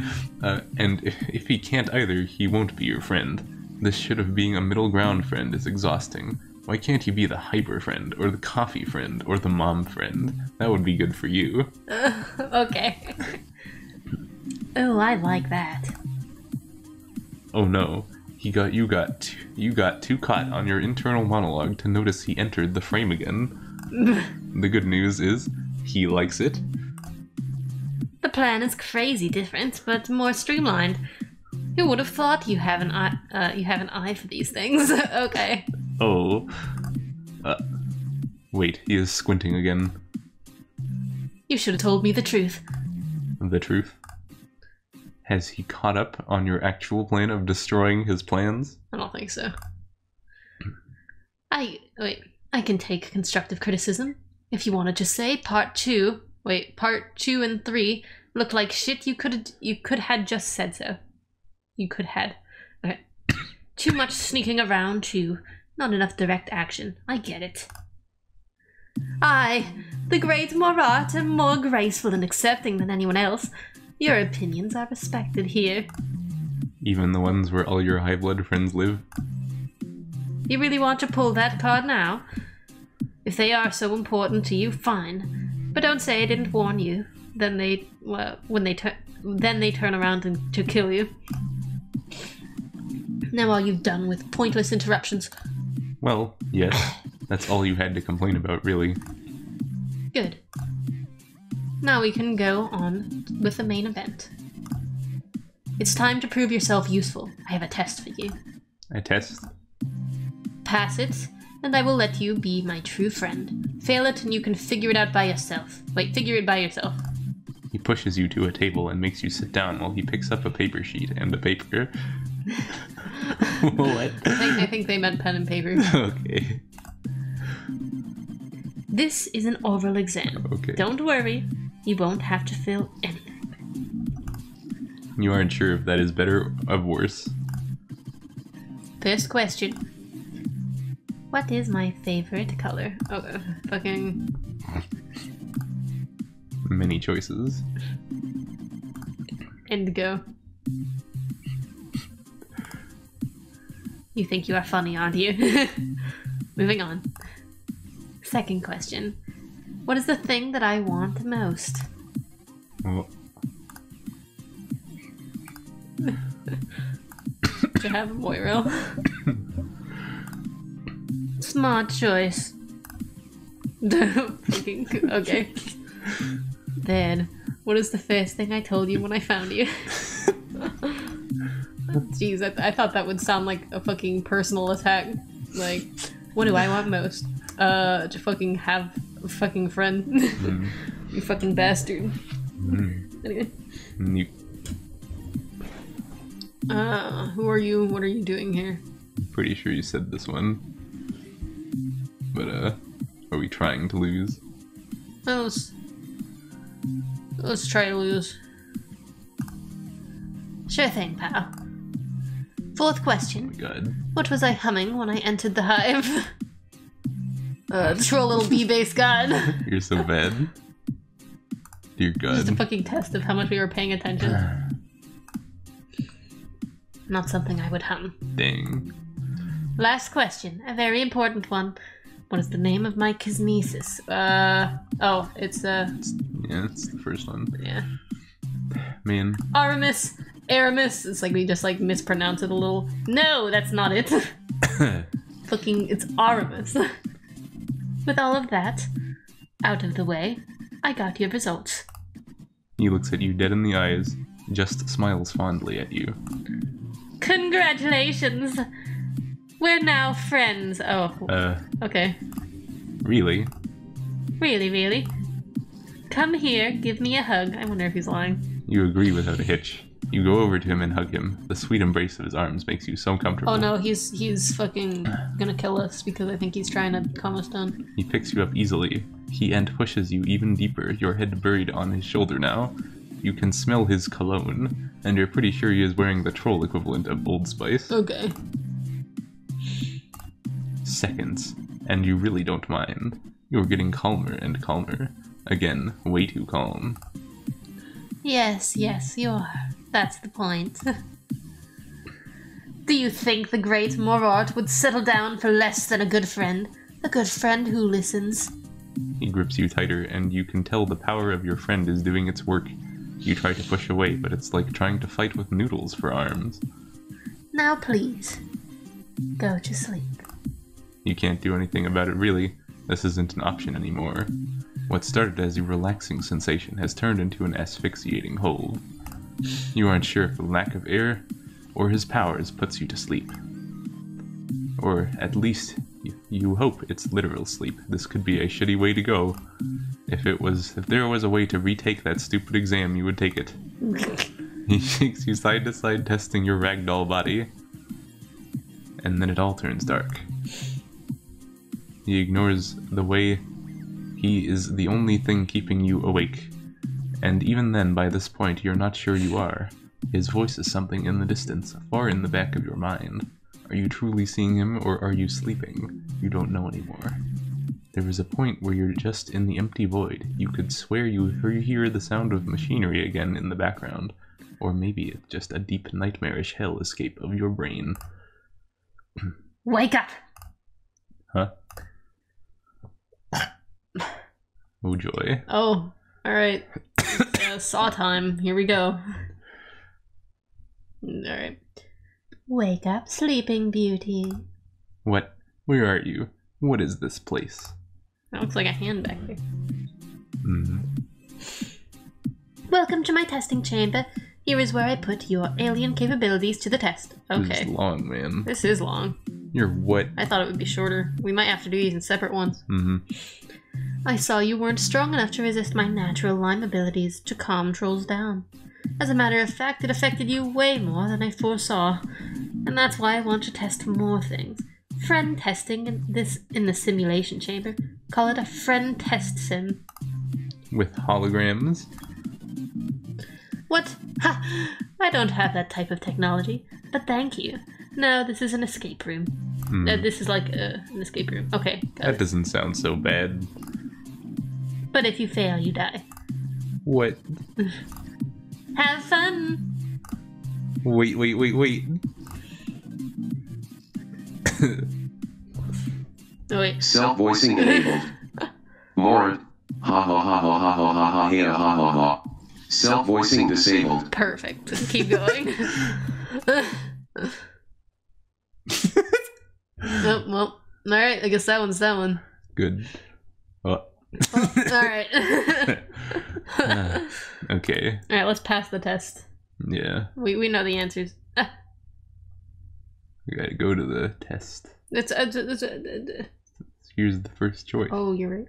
And if he can't either, he won't be your friend. This shit of being a middle ground friend is exhausting. Why can't he be the hyper friend, or the coffee friend, or the mom friend? That would be good for you.
Okay.
Oh, I like that.
Oh no. You got too caught on your internal monologue to notice he entered the frame again. The good news is, he likes it.
The plan is crazy different, but more streamlined. Who would have thought you have an eye for these things?
Okay.
Oh. Wait, he is squinting again.
You should have told me the truth.
The truth? Has he caught up on your actual plan of destroying his plans?
I don't think so.
I can take constructive criticism. If you want to just say part 2 and 3 look like shit, you could had just said so. You could had. Okay. Too much sneaking around too. Not enough direct action. I get it. I, the great Morart, am more graceful and accepting than anyone else. Your opinions are respected here.
Even the ones where all your high-blood friends live?
You really want to pull that card now? If they are so important to you, fine. But don't say I didn't warn you. Then they turn around to kill you. Now are you done with pointless interruptions?
Well, yes. That's all you had to complain about, really.
Good.
Now we can go on with the main event. It's time to prove yourself useful. I have a test for you.
A test?
Pass it, and I will let you be my true friend. Fail it, and you can figure it out by yourself. Wait, figure it by yourself.
He pushes you to a table and makes you sit down while he picks up a paper sheet and a paper. What?
I think they meant pen and paper.
Okay.
This is an oral exam.
Okay.
Don't worry, you won't have to fill anything.
You aren't sure if that is better or worse.
First question. What is my favorite color? Oh, fucking...
Many choices.
Indigo. You think you are funny, aren't you? Moving on. Second question. What is the thing that I want most?
Oh.
Do you have a Moira? Smart choice. Okay. Then, what is the first thing I told you when I found you? Jeez, I thought that would sound like a fucking personal attack. Like, what do I want most? To fucking have a fucking friend.
Mm.
You fucking bastard.
Mm.
Anyway.
You...
Who are you? What are you doing here?
I'm pretty sure you said this one. But, are we trying to lose?
Well, let's try to lose. Sure thing, pal. Fourth question.
Oh my god.
What was I humming when I entered the hive? Troll little bee-based god.
You're so bad. Dear god.
Just a fucking test of how much we were paying attention. Not something I would hum.
Dang.
Last question. A very important one. What is the name of my kismesis? Oh, it's
Yeah, it's the first one.
yeah.
Man.
Aramis. Aramis. It's like we just like mispronounce it a little. No, that's not it. Fucking, it's Aramis. With all of that out of the way, I got your results.
He looks at you dead in the eyes, just smiles fondly at you.
Congratulations! We're now friends. Oh, okay.
Really?
Really, really? Come here, give me a hug. I wonder if he's lying.
You agree without a hitch. You go over to him and hug him. The sweet embrace of his arms makes you so comfortable.
Oh no, he's fucking gonna kill us because I think he's trying to calm us down.
He picks you up easily. He pushes you even deeper, your head buried on his shoulder now. You can smell his cologne, and you're pretty sure he is wearing the troll equivalent of Old Spice.
Okay.
Seconds, and you really don't mind. You're getting calmer and calmer. Again, way too calm.
Yes, you are. That's the point. Do you think the great Morart would settle down for less than a good friend? A good friend who listens.
He grips you tighter, and you can tell the power of your friend is doing its work. You try to push away, but it's like trying to fight with noodles for arms.
Now please, go to sleep.
You can't do anything about it really. This isn't an option anymore. What started as a relaxing sensation has turned into an asphyxiating hold. You aren't sure if the lack of air or his powers puts you to sleep. Or at least you hope it's literal sleep. This could be a shitty way to go. If there was a way to retake that stupid exam, you would take it. He shakes you side to side, testing your ragdoll body. And then it all turns dark. He ignores the way he is the only thing keeping you awake. And even then, by this point, you're not sure you are. His voice is something in the distance, far in the back of your mind. Are you truly seeing him, or are you sleeping? You don't know anymore. There is a point where you're just in the empty void. You could swear you hear the sound of machinery again in the background. Or maybe it's just a deep nightmarish hell escape of your brain.
Wake up!
Huh? Oh joy.
Oh, alright. Saw time. Here we go. Alright. Wake up, sleeping beauty.
What? Where are you? What is this place?
That looks like a hand back there.
Mm-hmm.
Welcome to my testing chamber. Here is where I put your alien capabilities to the test.
This
Okay.
is long, man.
This is long.
You're what?
I thought it would be shorter. We might have to do these in separate ones.
Mm-hmm.
I saw you weren't strong enough to resist my natural Lyme abilities to calm trolls down. As a matter of fact, it affected you way more than I foresaw. And that's why I want to test more things. Friend testing in the simulation chamber. Call it a friend test sim.
With holograms?
What? Ha! I don't have that type of technology, but thank you. No, this is an escape room.
This is like an escape room. Okay, got
That
it.
doesn't sound so bad.
But if you fail, you die.
What?
Have fun!
Wait.
Oh, wait.
Self-voicing enabled. Morart. Ha ha ha ha ha ha ha ha ha ha ha ha. Self-voicing disabled.
Perfect. Keep going. Oh, well. Alright, I guess that one's that one.
Good. Oh.
Alright.
Okay.
Alright, let's pass the test.
Yeah.
We know the answers.
We gotta go to the test.
It's
Here's the first choice.
oh, you're right.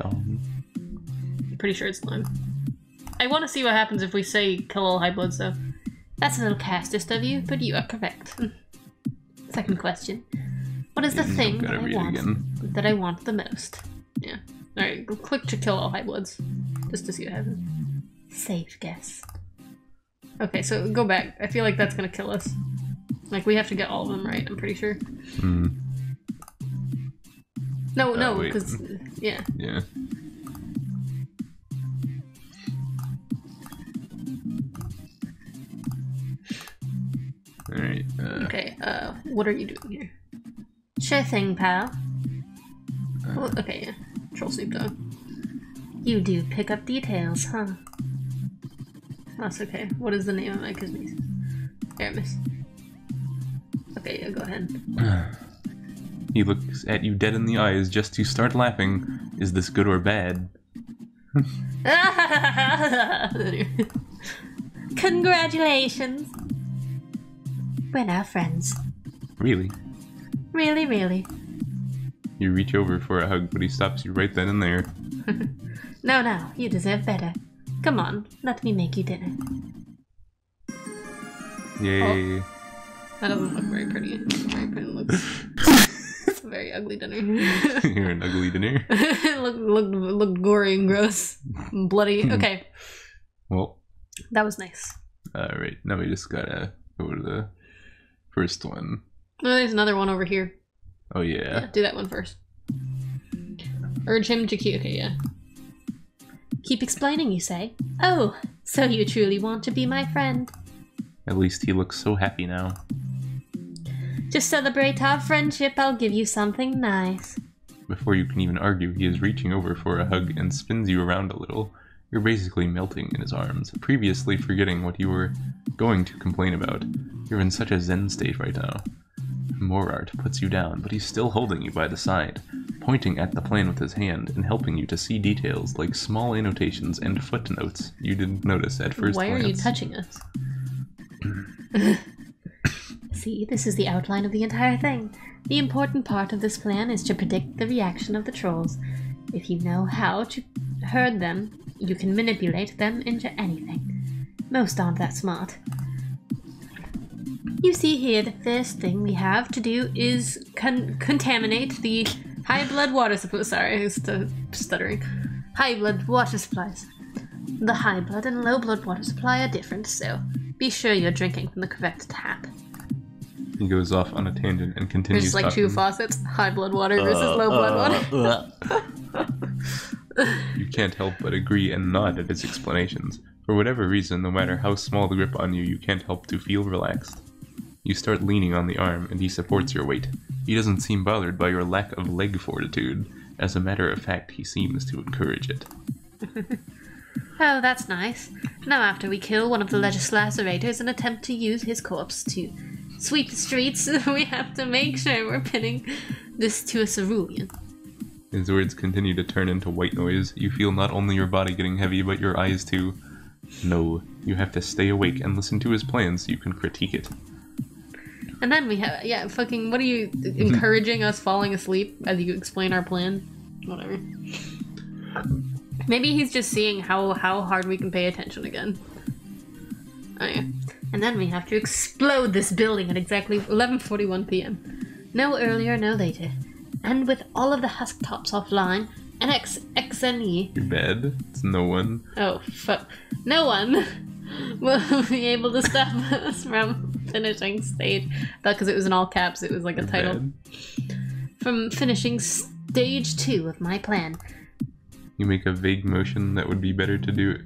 Um,
I'm pretty sure it's Lyme. I want to see what happens if we say kill all high bloods, though.
That's a little castist of you, but you are correct. Second question. What is the thing
gotta read it again.
that I want the most?
Yeah. Alright, click to kill all high bloods. Just to see what happens.
Safe guess.
Okay, so go back. I feel like that's gonna kill us. Like, we have to get all of them right, I'm pretty sure. No,
wait.
because... Yeah.
yeah. Alright,
Okay, what are you doing here?
Sure thing, pal.
Oh, okay, yeah. Troll Snoop Dogg.
You do pick up details, huh?
That's okay. What is the name of my Kismes? Aramis. Okay, yeah, go ahead.
he looks at you dead in the eyes just to start laughing. Is this good or bad?
Congratulations! We're now friends.
Really?
Really, really.
You reach over for a hug, but he stops you right then and there.
No, you deserve better. Come on, let me make you dinner.
Yay.
That doesn't look very pretty. Very pretty looks. It's a very ugly dinner.
You're an ugly dinner.
It looked gory and gross. And bloody. Okay.
Well,
That was nice.
alright, now we just gotta go to the first one.
Oh, there's another one over here.
Oh yeah.
Yeah, do that one first. Urge him to keep. Okay, yeah.
Keep explaining, you say? Oh, so you truly want to be my friend.
At least he looks so happy now.
To celebrate our friendship, I'll give you something nice.
Before you can even argue, he is reaching over for a hug and spins you around a little. You're basically melting in his arms, previously forgetting what you were going to complain about. You're in such a zen state right now. Morart puts you down, but he's still holding you by the side, pointing at the plan with his hand and helping you to see details like small annotations and footnotes you didn't notice at first
Why are you
glance.
touching us?
See, this is the outline of the entire thing. The important part of this plan is to predict the reaction of the trolls. If you know how to herd them, you can manipulate them into anything. Most aren't that smart. You see here, the first thing we have to do is contaminate the
High blood water supply. Sorry, I was stuttering. High blood water supplies.
the high blood and low blood water supply are different, so be sure you're drinking from the correct tap.
He goes off on a tangent and continues
There's like
talking.
two faucets: high blood water versus low blood water.
You can't help but agree and nod at his explanations. For whatever reason, no matter how small the grip on you, you can't help to feel relaxed. You start leaning on the arm, and he supports your weight. He doesn't seem bothered by your lack of leg fortitude. As a matter of fact, he seems to encourage it.
Oh, that's nice. Now after we kill one of the legislaturators and attempt to use his corpse to sweep the streets, we have to make sure we're pinning this to a cerulean.
His words continue to turn into white noise. You feel not only your body getting heavy, but your eyes too. No, you have to stay awake and listen to his plan so you can critique it.
And then we have, yeah, fucking, what are you, encouraging us falling asleep as you explain our plan? Whatever. Maybe he's just seeing how hard we can pay attention again. Oh, yeah. And then we have to explode this building at exactly 11:41 p.m. No earlier, no later. And with all of the husk tops offline, XNE.
You're bad. It's no one.
Oh, fuck. No one will be able to stop us from finishing stage. But because it was in all caps, it was like a title.
Bad.
From finishing stage 2 of my plan.
You make a vague motion that would be better to do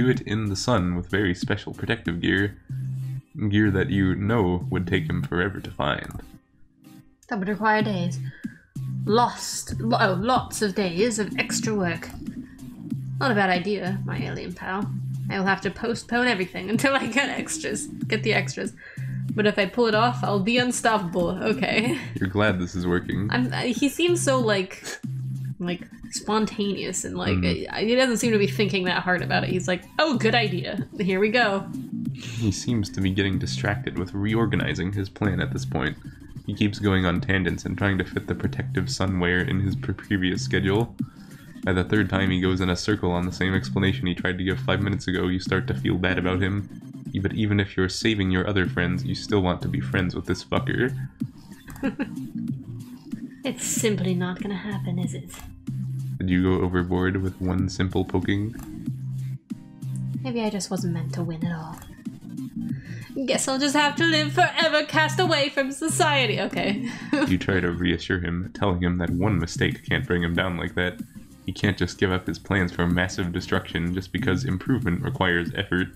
it in the sun with very special protective gear. Gear that you know would take him forever to find.
That would require days. Lots of days of extra work. Not a bad idea, my alien pal. I will have to postpone everything until I get the extras. But if I pull it off, I'll be unstoppable. Okay.
You're glad this is working.
He seems so like spontaneous and like he doesn't seem to be thinking that hard about it. He's like, oh, good idea. Here we go.
He seems to be getting distracted with reorganizing his plan at this point. He keeps going on tangents and trying to fit the protective sunwear in his previous schedule. By the third time he goes in a circle on the same explanation he tried to give 5 minutes ago, you start to feel bad about him. But even if you're saving your other friends, you still want to be friends with this fucker.
It's simply not gonna happen, is it?
Did you go overboard with one simple poking?
Maybe I just wasn't meant to win at all.
Guess I'll just have to live forever cast away from society. Okay.
You try to reassure him, telling him that one mistake can't bring him down like that. He can't just give up his plans for massive destruction just because improvement requires effort.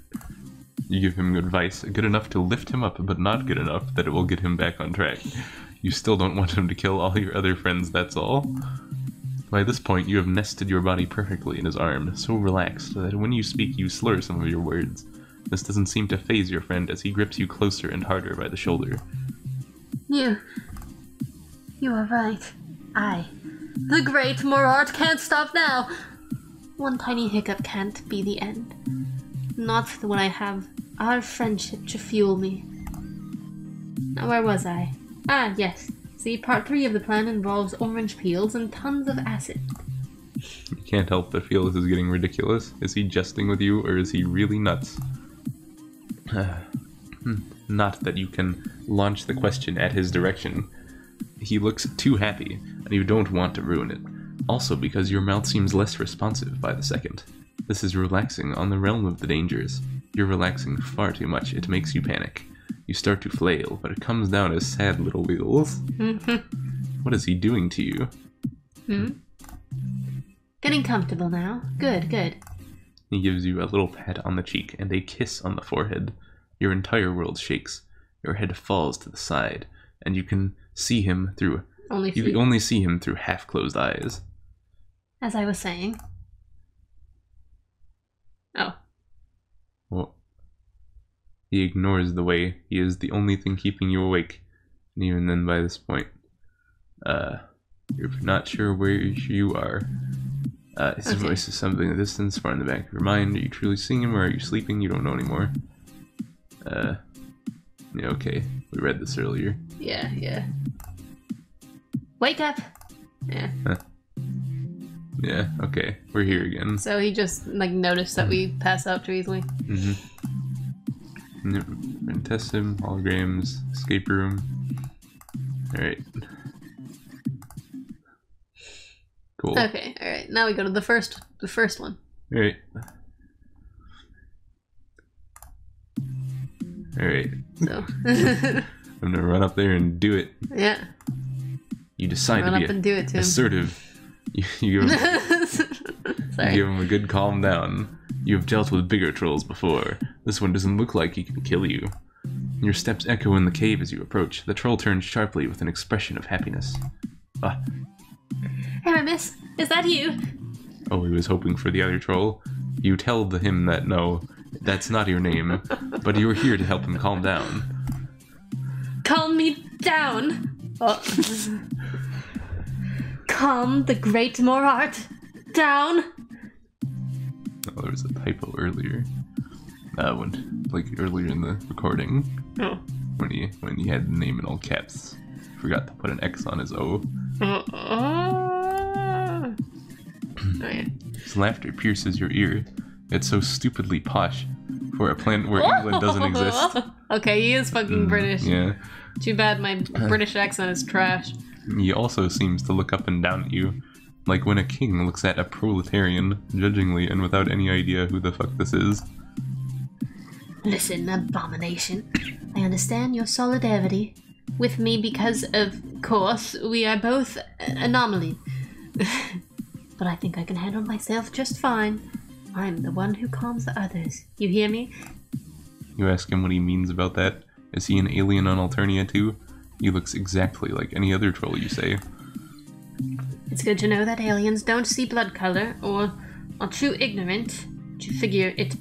You give him advice good enough to lift him up, but not good enough that it will get him back on track. You still don't want him to kill all your other friends, that's all. By this point, you have nested your body perfectly in his arm, so relaxed that when you speak you slur some of your words. This doesn't seem to faze your friend as he grips you closer and harder by the shoulder.
You are right. The great Morart can't stop now. One tiny hiccup can't be the end. Not when I have our friendship to fuel me. Now where was I? Ah, yes. See, part 3 of the plan involves orange peels and tons of acid.
You can't help but feel this is getting ridiculous. Is he jesting with you, or is he really nuts? Not that you can launch the question at his direction. He looks too happy, and you don't want to ruin it. Also because your mouth seems less responsive by the second. This is relaxing on the realm of the dangers. You're relaxing far too much, it makes you panic. You start to flail, but it comes down as sad little wiggles. What is he doing to you?
Getting comfortable now. Good.
He gives you a little pat on the cheek and a kiss on the forehead. Your entire world shakes. Your head falls to the side, and you can see him through... You only see him through half-closed eyes.
As I was saying.
Oh.
Well, he ignores the way he is the only thing keeping you awake. And even then, by this point, you're not sure where you are. His voice is something in the distance, far in the back of your mind. Are you truly seeing him, or are you sleeping? You don't know anymore. Yeah, okay. We read this earlier.
Yeah.
Wake up!
Yeah.
Yeah, okay. We're here again.
So he just, like, noticed that we pass out too easily.
Testisim, holograms, escape room. Alright. Cool.
Okay, alright. Now we go to the first one.
Alright. Alright.
So.
I'm gonna run up there and do it.
Yeah.
You decide
Run
to
up
be
and do it to him.
assertive. You give him a good calm down. You have dealt with bigger trolls before. This one doesn't look like he can kill you. Your steps echo in the cave as you approach. The troll turns sharply with an expression of happiness.
Aramis, is that you?
Oh, he was hoping for the other troll. You tell him that no, that's not your name, but you're here to help him calm down.
Calm me down! Oh.
Calm the great Morart down!
Oh, there was a typo earlier. Like earlier in the recording.
Oh.
When he had the name in all caps. Forgot to put an X on his O.
Oh yeah.
His laughter pierces your ear. It's so stupidly posh for a planet where England doesn't exist.
Okay, he is fucking British.
Yeah.
Too bad my British accent is trash.
He also seems to look up and down at you, like when a king looks at a proletarian, judgingly and without any idea who the fuck this is.
Listen, abomination. I understand your solidarity with me because, of course, we are both anomaly. But I think I can handle myself just fine. I'm the one who calms the others. You hear me?
You ask him what he means about that. Is he an alien on Alternia too? He looks exactly like any other troll, you say.
It's good to know that aliens don't see blood color, or are too ignorant to figure it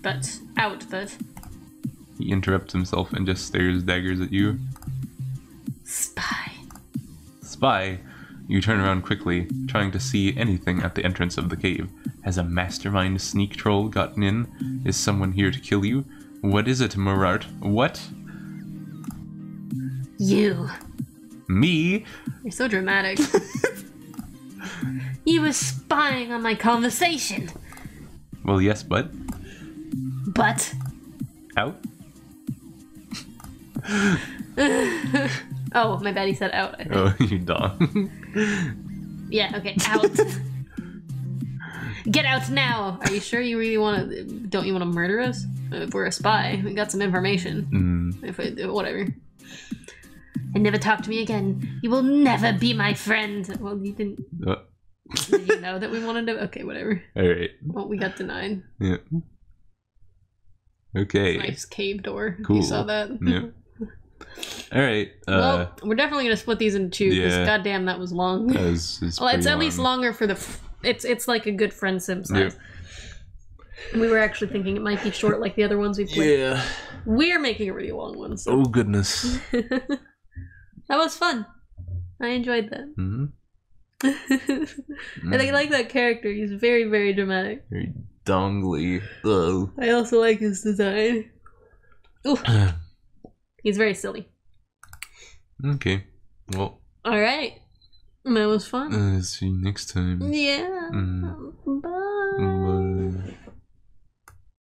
out, but...
He interrupts himself and just stares daggers at you.
Spy.
Spy? You turn around quickly, trying to see anything at the entrance of the cave. Has a mastermind sneak troll gotten in? Is someone here to kill you? What is it, Morart? What?
You.
Me?
You're so dramatic.
You were spying on my conversation.
Well, yes, but...
But...
Out?
Oh, my bad, he said out, I think.
Oh, you dog.
Yeah, okay, out. Get out now! Are you sure you really want to... Don't you want to murder us? If we're a spy, we got some information. Whatever.
And never talk to me again. You will never be my friend.
Well, you didn't... Did you know that we wanted to... Okay, whatever.
Alright.
Well, we got denied.
Yeah. Okay.
Nice cave door.
Cool.
You saw that?
Yeah. Alright.
Well, we're definitely going to split these into two, because goddamn, that was long.
Well,
it's at least longer for the... It's like a good friend sim size. Yeah. We were actually thinking it might be short like the other ones we've played.
Yeah.
We're making a really long one. So.
Oh, goodness.
That was fun. I enjoyed that.
Mm-hmm.
I like that character. He's very, very dramatic.
Very dongly. Ugh.
I also like his design. Ooh. He's very silly.
Okay. Well.
Alright. That was fun.
See you next time.
Yeah.